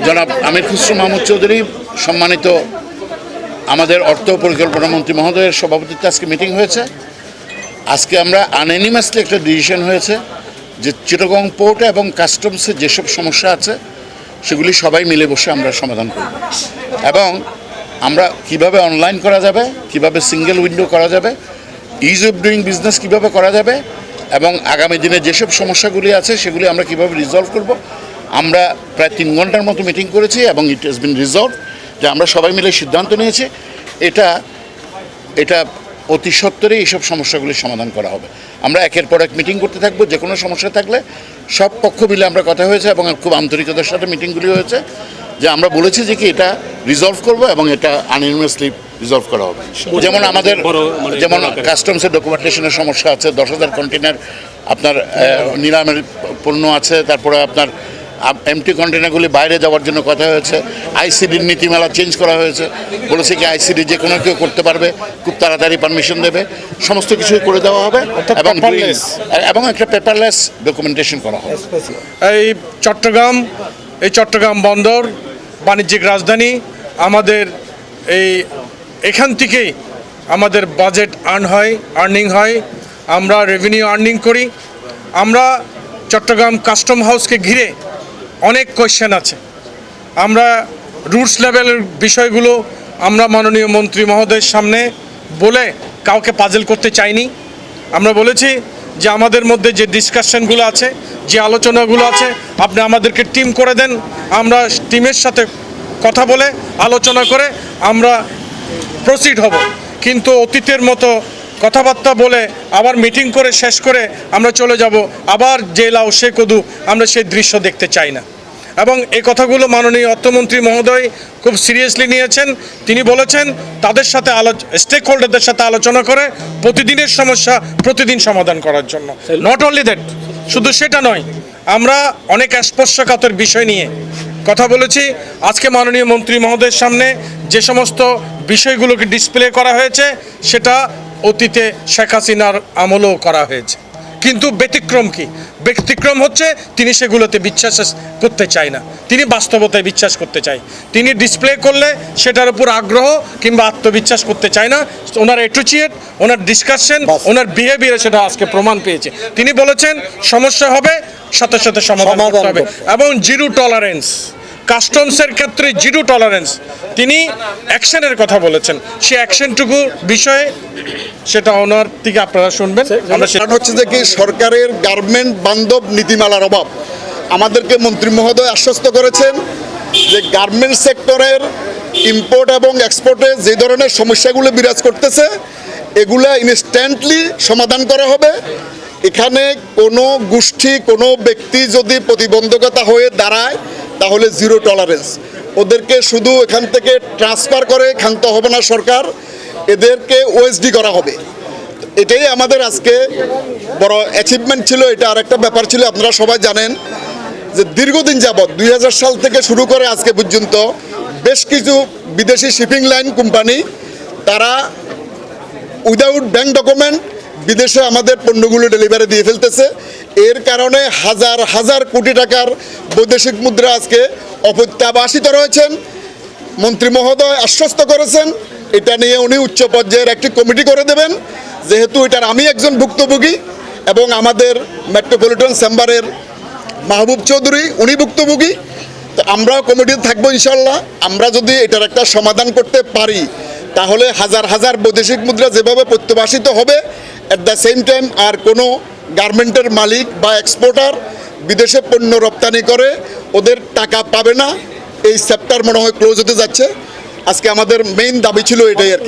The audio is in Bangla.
জনাব আমির খুসরো মাহমুদ চৌধুরী, সম্মানিত আমাদের অর্থ পরিকল্পনা মন্ত্রী মহোদয়ের সভাপতিত্বে আজকে মিটিং হয়েছে। আজকে আমরা আনএনিমাসলি একটা ডিসিশন হয়েছে যে চিটাগং পোর্ট এবং কাস্টমসে যেসব সমস্যা আছে সেগুলি সবাই মিলে বসে আমরা সমাধান করব, এবং আমরা কিভাবে অনলাইন করা যাবে, কিভাবে সিঙ্গেল উইন্ডো করা যাবে, ইজ অফ ডুইং বিজনেস কীভাবে করা যাবে, এবং আগামী দিনে যেসব সমস্যাগুলি আছে সেগুলি আমরা কীভাবে রিজলভ করব। আমরা প্রায় 3 ঘন্টার মতো মিটিং করেছি এবং ইট হ্যাজ বিন রিজলভ, যে আমরা সবাই মিলে সিদ্ধান্ত নিয়েছি এটা অতি সত্বরেই এইসব সমস্যাগুলির সমাধান করা হবে। আমরা একের পর এক মিটিং করতে থাকবো, যে কোনো সমস্যা থাকলে সব পক্ষ মিলে আমরা কথা হয়েছে এবং খুব আন্তরিকতার সাথে মিটিংগুলি হয়েছে, যে আমরা বলেছি যে কি এটা রিজলভ করব এবং এটা আনএনিমাসলি রিজলভ করা হবে। যেমন আমাদের যেমন কাস্টমসের ডকুমেন্টেশনের সমস্যা আছে, 10,000 কন্টেনার আপনার নিলামের পণ্য আছে, তারপরে আপনার এমটি কন্টেনারগুলি বাইরে যাওয়ার জন্য কথা হয়েছে। আইসিডির নীতিমালা চেঞ্জ করা হয়েছে, বলেছে কি আইসিডি যে কোনো কেউ করতে পারবে, খুব তাড়াতাড়ি পারমিশন দেবে, সমস্ত কিছুই করে দেওয়া হবে এবং একটা পেপারলেস ডকুমেন্টেশন করা হবে। এই চট্টগ্রাম বন্দর বাণিজ্যিক রাজধানী, আমাদের এখান থেকেই আমাদের বাজেট আর্নিং হয়, আমরা রেভিনিউ আর্নিং করি। আমরা চট্টগ্রাম কাস্টম হাউসকে ঘিরে অনেক কোয়েশ্চেন আছে। আমরা রুটস লেভেলের বিষয়গুলো আমরা মাননীয় মন্ত্রী মহোদয়ের সামনে বলে কাউকে পাজল করতে চাইনি। আমরা বলেছি যে আমাদের মধ্যে যে ডিসকাশনগুলো আছে, যে আলোচনাগুলো আছে, আপনি আমাদেরকে টিম করে দেন, আমরা টিমের সাথে কথা বলে আলোচনা করে আমরা প্রসিড হব। কিন্তু অতীতের মতো কথাবার্তা বলে আবার মিটিং করে শেষ করে আমরা চলে যাব, আবার যে লাউ সে কদু, আমরা সেই দৃশ্য দেখতে চাই না। এবং এই কথাগুলো মাননীয় অর্থমন্ত্রী মহোদয় খুব সিরিয়াসলি নিয়েছেন। তিনি বলেছেন তাদের সাথে স্টেক হোল্ডারদের সাথে আলোচনা করে প্রতিদিনের সমস্যা প্রতিদিন সমাধান করার জন্য। নট অনলি দ্যাট, শুধু সেটা নয়, আমরা অনেক স্পর্শকাতর বিষয় নিয়ে কথা বলেছি। আজকে মাননীয় মন্ত্রী মহোদয়ের সামনে যে সমস্ত বিষয়গুলোকে ডিসপ্লে করা হয়েছে সেটা অতীতে শেখ হাসিনার আমলেও করা হয়েছে, কিন্তু ব্যতিক্রম কি? ব্যতিক্রম হচ্ছে তিনি সেগুলোতে বিশ্বাস করতে চায় না, তিনি বাস্তবতায় বিশ্বাস করতে চায়। তিনি ডিসপ্লে করলে সেটার উপর আগ্রহ কিংবা আত্মবিশ্বাস করতে চায় না। ওনার অ্যাটিটিউড, ওনার ডিসকাশন, ওনার বিহেভিয়ারে সেটা আজকে প্রমাণ পেয়েছে। তিনি বলেছেন সমস্যা হবে, সাথে সাথে সমাধান করতে হবে, এবং জিরো টলারেন্স, কাস্টমসের ক্ষেত্রে জিরো টলারেন্স। তিনি অ্যাকশনের কথা বলেছেন, সে অ্যাকশনটুকু বিষয়ে সেটা ওনার থেকে আপনারা শুনবেন। আমরা সেটা হচ্ছে যে কি সরকারের গার্মেন্ট বান্ধব নীতিমালার অভাব। আমাদেরকে মন্ত্রী মহোদয় আশ্বস্ত করেছেন যে গার্মেন্ট সেক্টরের ইম্পোর্ট এবং এক্সপোর্টে যে ধরনের সমস্যাগুলো বিরাজ করতেছে এগুলা ইনস্ট্যান্টলি সমাধান করা হবে। এখানে কোনো গোষ্ঠী, কোনো ব্যক্তি যদি প্রতিবন্ধকতা হয়ে দাঁড়ায় তাহলে জিরো টলারেন্স। ওদেরকে শুধু এখান থেকে ট্রান্সফার করে খানতে হবে না সরকার, এদেরকে ওএসডি করা হবে। এটাই আমাদের আজকে বড় অ্যাচিভমেন্ট ছিল। এটা আরেকটা ব্যাপার ছিল, আপনারা সবাই জানেন যে দীর্ঘদিন যাবৎ 2000 সাল থেকে শুরু করে আজকে পর্যন্ত বেশ কিছু বিদেশি শিপিং লাইন কোম্পানি তারা উইদাউট ব্যাংক ডকুমেন্ট বিদেশে আমাদের পণ্যগুলো ডেলিভারি দিয়ে ফেলতেছে। এর কারণে হাজার হাজার কোটি টাকার বৈদেশিক মুদ্রা আজকে অপ্রত্যাবাসিত রয়েছেন। মন্ত্রী মহোদয় আশ্বস্ত করেছেন এটা নিয়ে উনি উচ্চ পর্যায়ের একটি কমিটি করে দেবেন। যেহেতু এটার আমি একজন ভুক্তভোগী এবং আমাদের মেট্রোপলিটন চেম্বারের মাহবুব চৌধুরী উনি ভুক্তভোগী, তো আমরাও কমিটিতে থাকবো ইনশাল্লাহ। আমরা যদি এটার একটা সমাধান করতে পারি তাহলে হাজার হাজার বৈদেশিক মুদ্রা যেভাবে প্রত্যাবাসিত হবে, অ্যাট দ্য সেম টাইম আর কোনো গার্মেন্টের মালিক বা এক্সপোর্টার বিদেশে পণ্য রপ্তানি করে ওদের টাকা পাবে না। এই চ্যাপ্টার মনে হয় ক্লোজ হতে যাচ্ছে। আজকে আমাদের মেইন দাবি ছিল এটাই আর কি।